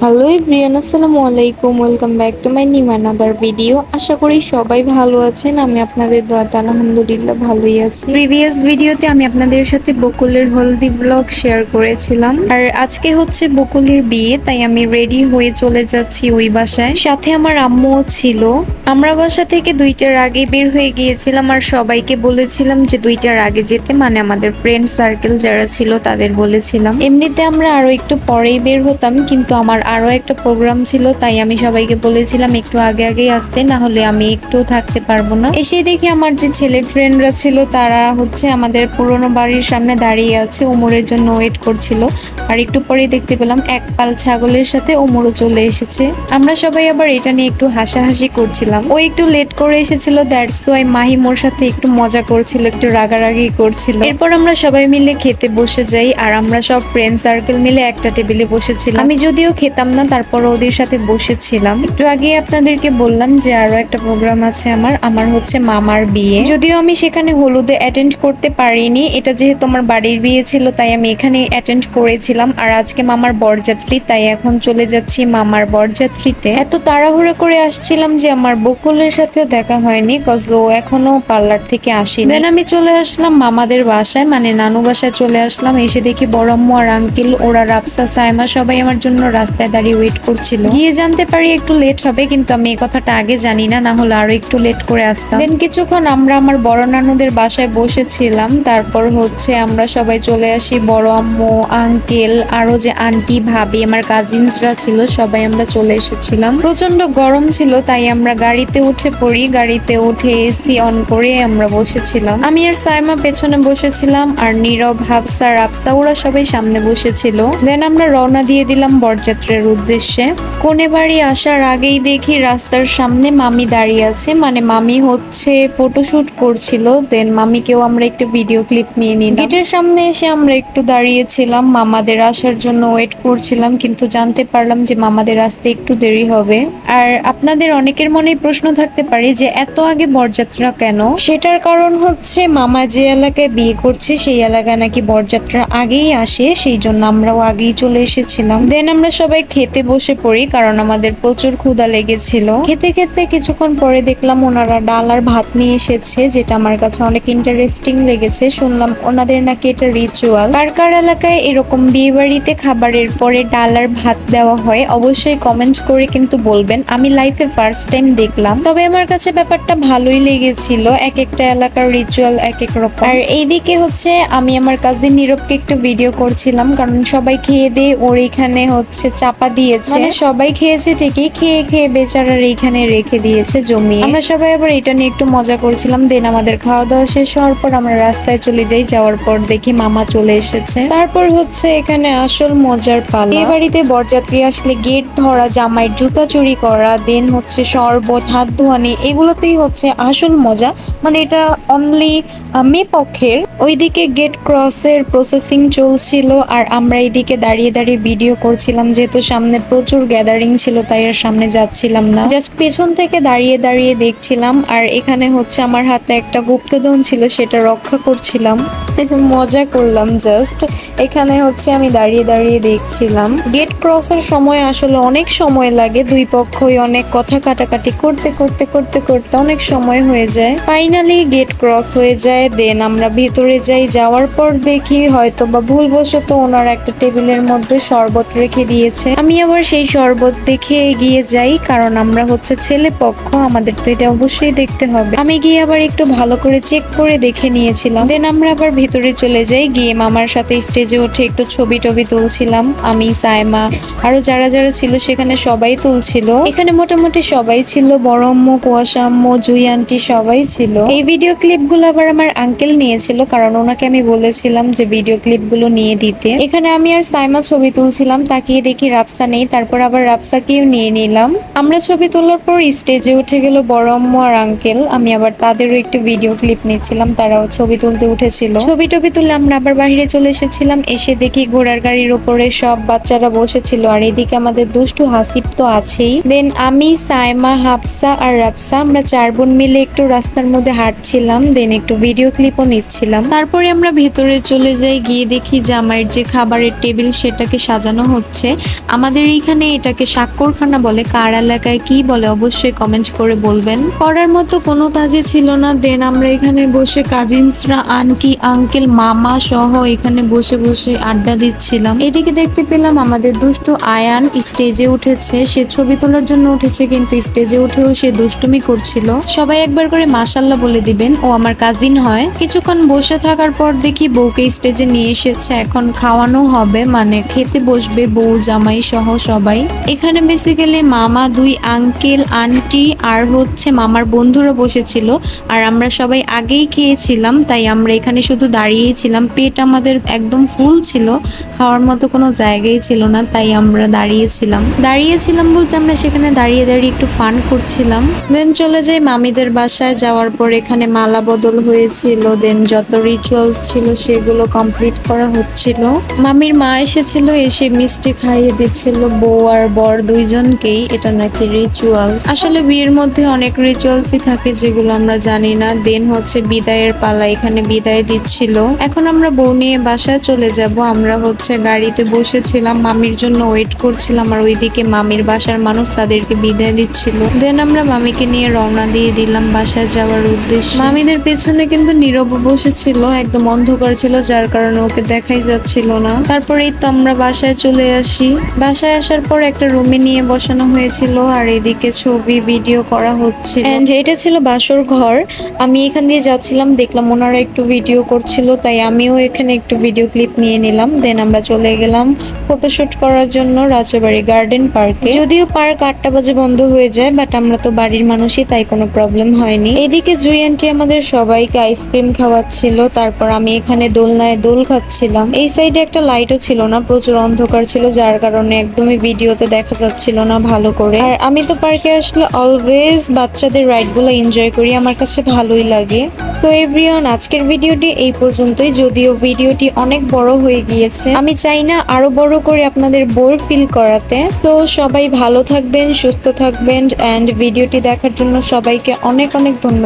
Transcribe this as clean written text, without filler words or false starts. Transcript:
Hello everyone, আসসালামু আলাইকুম। Welcome back to my new another video. আশা করি সবাই ভালো আছেন। আমি আপনাদের দোয়াতে আলহামদুলিল্লাহ ভালোই আছি। প্রিভিয়াস ভিডিওতে আমি আপনাদের সাথে বকুলের হলদি ব্লগ শেয়ার করেছিলাম, আর আজকে হচ্ছে বকুলের বিয়ে, তাই আমি রেডি হয়ে চলে যাচ্ছি ওই বাসায়। সাথে আমার আম্মুও ছিল। আমরা বাসা থেকে 2টার আগে বের হয়ে গিয়েছিলাম, আর সবাইকে বলেছিলাম যে 2টার আগে যেতে, মানে আমাদের ফ্রেন্ড সার্কেল যারা ছিল তাদের বলেছিলাম। এমনিতে আমরা আরো একটু পরেই বের হতাম, কিন্তু আমার আরো একটা প্রোগ্রাম ছিল, তাই আমি সবাইকে বলেছিলাম একটু আগে আগেই আসতে, না হলে আমি একটু থাকতে পারবো না। এসে দেখি আমার যে ছেলে ফ্রেন্ডরা ছিল তারা হচ্ছে আমাদের পুরোনো বাড়ির সামনে দাঁড়িয়ে আছে, ওমরের জন্য ওয়েট করছিল। আর একটু পরেই দেখতে পেলাম এক পাল ছাগলের সাথে ওমরও চলে এসেছে। আমরা সবাই আবার এটা নিয়ে একটু হাসাহাসি করছিলাম। ও একটু লেট করে এসেছিল, দ্যাটস ওয়াই মাহিম ওর সাথে একটু মজা করছিল, একটু রাগারাগি করছিল। এরপর আমরা সবাই মিলে খেতে বসে যাই, আর আমরা সব ফ্রেন্ড সার্কেল মিলে একটা টেবিলে বসেছিলাম। আমি যদিও খেতাম না, তারপর ওদের সাথে বসেছিলাম। একটু আগে আপনাদেরকে বললাম যে আরো একটা প্রোগ্রাম আছে আমার হচ্ছে মামার বিয়ে। যদিও আমি সেখানে হলুদে অ্যাটেন্ড করতে পারিনি, এটা যেহেতু আমার বাড়ির বিয়ে ছিল তাই আমি এখানে অ্যাটেন্ড করেছিলাম। আর আজকে মামার বরযাত্রী, তাই এখন চলে যাচ্ছি মামার বরযাত্রীতে। এত তাড়াহুড়ো করে আসছিলাম যে আমার বকুলের সাথেও দেখা হয়নি, কজ ও এখনো পার্লার থেকে আসেনি। দেন আমি চলে আসলাম মামাদের বাসায়, মানে নানু বাসায় চলে আসলাম। এসে দেখি বড় আম্মু আর আঙ্কেল, ওরা রাফসা সাইমা সবাই আমার জন্য রাস্তায় দাঁড়িয়ে ওয়েট করছিল। গিয়ে জানতে পারি একটু লেট হবে, কিন্তু আমি এই কথাটা আগে জানি না, না হলে আরো একটু লেট করে আসতাম। দেন কিছুক্ষণ আমরা আমার বড় নানুদের বাসায় বসেছিলাম। তারপর হচ্ছে আমরা সবাই চলে আসি, বড় আম্মু, আঙ্কেল, আরো যে আন্টি, ভাবি, আমার কাজিনসরা ছিল, সবাই আমরা চলে এসেছিলাম। প্রচন্ড গরম ছিল, তাই আমরা গাড়িতে উঠে পড়ি। গাড়িতে উঠে এসি অন করে আমরা বসেছিলাম। আমি আর সাইমা পেছনে বসেছিলাম, আর নীরব, হাফসা, রাফসা ওরা সবাই সামনে বসেছিল। দেন আমরা রওনা দিয়ে দিলাম বরযাত্রের উদ্দেশ্যে। কোনে বাড়ি আসার আগেই দেখি রাস্তার সামনে মামি দাঁড়িয়ে আছে, মানে মামি হচ্ছে ফটোশুট করছিল। দেন মামিকেও আমরা একটু ভিডিও ক্লিপ নিয়ে নিলাম। গেটের সামনে এসে আমরা একটু দাঁড়িয়েছিলাম, মামাদের আসার জন্য ওয়েট করছিলাম, কিন্তু জানতে পারলাম যে মামাদের আসতে একটু দেরি হবে। আর আপনাদের অনেকের মনেই প্রশ্ন থাকতে পারে যে এত আগে বরযাত্রা কেন। সেটার কারণ হচ্ছে মামা যে এলাকায় বিয়ে করছে সেই এলাকায় নাকি বরযাত্রা আগেই আসে, সেই জন্য আমরাও আগেই চলে এসেছিলাম। দেন আমরা সবাই খেতে বসে পড়ি, কারণ আমাদের প্রচুর ক্ষুধা লেগেছিল। খেতে খেতে কিছুক্ষণ পরে দেখলাম ওনারা ডাল আর ভাত নিয়ে এসেছে, যেটা আমার কাছে অনেক ইন্টারেস্টিং লেগেছে। শুনলাম ওনাদের নাকি এটা রিচুয়াল। কার কার এলাকায় এরকম বিয়ে বাড়িতে খাবারের পরে ডাল আর ভাত দেওয়া হয় অবশ্যই কমেন্ট করে কিন্তু বলবেন। আমি লাইফে ফার্স্ট টাইম দেখলাম, তবে আমার কাছে ব্যাপারটা ভালোই লেগেছিল। এক একটা এলাকার রিচুয়াল এক এক রকম। আর এইদিকে হচ্ছে আমি আমার কাজিন নীরবকে একটু ভিডিও করছিলাম, কারণ সবাই খেয়ে দিয়ে ওর এখানে হচ্ছে চাপা দিয়েছে, মানে সবাই খেয়েছে ঠিকই, খেয়ে খেয়ে বেচারার এইখানে রেখে দিয়েছে জমিয়ে। আমরা সবাই আবার এটা নিয়ে একটু মজা করছিলাম। দেন আমাদের খাওয়া দাওয়া শেষ হওয়ার পর আমরা রাস্তায় চলে যাই। যাওয়ার পর দেখি মামা চলে এসেছে। তারপর হচ্ছে এখানে আসল মজার পালা। এই বাড়িতে বরযাত্রী আসলে গেট ধরা, জামাইয়ের জুতা চুরি করা, দেন হচ্ছে শরবত, হাত ধোয়ানি, এগুলোতেই হচ্ছে আসল মজা। মানে এটা অনলি মেয়ে পক্ষের। ওইদিকে গেট ক্রসের প্রসেসিং চলছিল, আর আমরা এইদিকে দাঁড়িয়ে দাঁড়িয়ে ভিডিও করছিলাম। যেহেতু সামনে প্রচুর গ্যাদারিং ছিল তাই আর সামনে যাচ্ছিলাম না, জাস্ট পেছন থেকে দাঁড়িয়ে দাঁড়িয়ে দেখছিলাম। আর এখানে হচ্ছে আমার হাতে একটা গুপ্তধন ছিল, সেটা রক্ষা করছিলাম। মজা করলাম জাস্ট। এখানে হচ্ছে আমি দাঁড়িয়ে দাঁড়িয়ে দেখছিলাম। গেট ক্রসের সময় আসলে অনেক সময় লাগে, দুই পক্ষই অনেক কথা কাটাকাটি করতে করতে করতে করতে অনেক সময় হয়ে যায়। ফাইনালি গেট ক্রস হয়ে যায়। দেন আমরা ভিতরে যাই। যাওয়ার পর দেখি হয়তো বা ভুলবশত ওনার একটা টেবিলের মধ্যে শরবত রেখে দিয়েছে। আমি আবার সেই শরবত দেখে এগিয়ে যাই, কারণ আমরা হচ্ছে ছেলে পক্ষ, আমাদের তো এটা অবশ্যই দেখতে হবে। আমি গিয়ে আবার একটু ভালো করে চেক করে দেখে নিয়েছিলাম। দেন আমরা আবার ভিতরে চলে যাই। গিয়ে মামার সাথে স্টেজে উঠে একটু ছবি টবি তুলছিলাম। আমি, সাইমা, আরো যারা যারা ছিল সেখানে সবাই তুলছিল। এখানে মোটামুটি সবাই ছিল, বড় আম্মু, কুয়াশা আম্মু, জুই আন্টি সবাই ছিল। এই ভিডিও ক্লিপ গুলো আবার আমার আঙ্কেল নিয়েছিল, কারণ ওনাকে আমি বলেছিলাম যে ভিডিও ক্লিপ গুলো নিয়ে দিতে। এখানে আমি আর সাইমা ছবি তুলছিলাম, তাকিয়ে দেখি রাফসা নেই, তারপর আবার রাফসাকেও নিয়ে নিলাম। আমরা ছবি তোলার পর স্টেজে উঠে গেল বড় আম্মু আর আঙ্কেল। আমি আবার তাদেরও একটু ভিডিও ক্লিপ নিচ্ছিলাম, তারাও ছবি তুলতে উঠেছিল। ছবি টবি তুলে আমরা আবার বাইরে চলে এসেছিলাম। এসে দেখি ঘোড়ার গাড়ির উপরে সব বাচ্চারা বসেছিল, আর এদিকে আমাদের দুষ্টু হাসিব তো আছেই। দেন আমি, সাইমা, হাফসা আর রাফসা আমরা 4 বোন মিলে একটু রাস্তার মধ্যে হাঁটছিলাম। দেন একটু ভিডিও ক্লিপও নিচ্ছিলাম। তারপরে আমরা ভেতরে চলে যাই। গিয়ে দেখি জামাইয়ের যে খাবারের টেবিল সেটাকে সাজানো হচ্ছে। আমাদের এইখানে এটাকে স্বাক্ষরখানা বলে, কার এলাকায় কি বলে অবশ্যই কমেন্ট করে বলবেন। করার মতো কোনো কাজই ছিল না। দেন আমরা এখানে বসে কাজিনসরা, আন্টি, আঙ্কেল, মামা সহ এখানে বসে বসে আড্ডা দিচ্ছিলাম। এদিকে দেখতে পেলাম আমাদের দুষ্টু আয়ান স্টেজে উঠেছে। সে ছবি তোলার জন্য উঠেছে, কিন্তু স্টেজে উঠেও সে দুষ্টুমি করছিল। সবাই একবার করে মাশাল্লাহ বলে দিবেন, ও আমার কাজিন হয়। কিছুক্ষণ বসে থাকার পর দেখি বউকে স্টেজে নিয়ে এসেছে, এখন খাওয়ানো হবে, মানে খেতে বসবে বউ জামাই সহ সবাই। এখানে বেসিক্যালি মামা, 2 আঙ্কেল, আন্টি আর হচ্ছে মামার বন্ধুরা বসেছিল। আর আমরা সবাই আগেই খেয়েছিলাম, তাই আমরা এখানে শুধু দাঁড়িয়েই ছিলাম। পেট আমাদের একদম ফুল ছিল, খাওয়ার মতো কোনো জায়গাই ছিল না, তাই আমরা দাঁড়িয়েছিলাম বলতে আমরা সেখানে দাঁড়িয়ে দাঁড়িয়ে একটু ফান করছিলাম। দেন চলে যাই মামিদের বাসায়। যাওয়ার পর এখানে মালা বদল হয়েছিল, দেন যত রিচুয়ালস ছিল সেগুলো কমপ্লিট করা হচ্ছিল। মামির মা এসেছিল, এসে মিষ্টি খাইয়ে দিচ্ছিল বউ আর বর দুইজনকেই। এটা নাকি রিচুয়ালস, আসলে বিয়ের মধ্যে অনেক রিচুয়ালসই থাকে যেগুলো আমরা জানি না। দেন হচ্ছে বিদায়ের পালা, এখানে বিদায় দিচ্ছিল। এখন আমরা বউ নিয়ে বাসায় চলে যাব। আমরা হচ্ছে গাড়িতে বসেছিলাম, মামির জন্য ওয়েট করছিলাম, আর ওইদিকে মামির বাসার মানুষ তাদেরকে বিদায় দিচ্ছিল। দেন আমরা মামিকে নিয়ে রওনা দিয়ে দিলাম বাসায় যাওয়ার উদ্দেশ্যে। মামিদের পেছনে কিন্তু নীরব বসেছিল, একদম অন্ধকার ছিল, যার কারণে ওকে দেখাই যাচ্ছিল না। তারপরেই তো আমরা বাসায় চলে আসি। বাসায় আসার পর একটা রুমে নিয়ে বসানো হয়েছিল, আর এদিকে ছবি ভিডিও করা হচ্ছে। এন্ড এটা ছিল বাসর ঘর। আমি এখান দিয়ে যাচ্ছিলাম, দেখলাম ওনারা একটু ভিডিও করছিল, তাই আমিও এখানে একটু ভিডিও ক্লিপ নিয়ে নিলাম। দেন আমরা চলে গেলাম ফটোশুট করার জন্য রাজবাড়ি গার্ডেন পার্কে। যদিও পার্ক 8টা বাজে বন্ধ হয়ে যায়, বাট আমরা তো বাড়ির মানুষই, তাই কোনো প্রবলেম হয়নি। এদিকে জুই আন্টি আমাদের সবাইকে আইসক্রিম খাওয়াচ্ছিল, তারপর আমি এখানে দোলনায় দোল খাচ্ছিলাম। এই সাইডে একটা লাইটও ছিল না, প্রচুর অন্ধকার ছিল, যার কারণে একদমই ভিডিওতে দেখা যাচ্ছিল না ভালো করে। আর আমি তো পার্কে আসলে অলওয়েজ বাচ্চাদের রাইড গুলো এনজয় করি, আমার কাছে ভালোই লাগে। তো এভরিওয়ান, আজকের ভিডিওটি এই পর্যন্তই। যদিও ভিডিওটি অনেক বড় হয়ে গিয়েছে, আমি চাই না আরো বড় করে আপনাদের বোর ফিল করাতে। সো সবাই ভালো থাকবেন, সুস্থ থাকবেন, এন্ড ভিডিওটি দেখার জন্য সবাইকে অনেক অনেক ধন্যবাদ।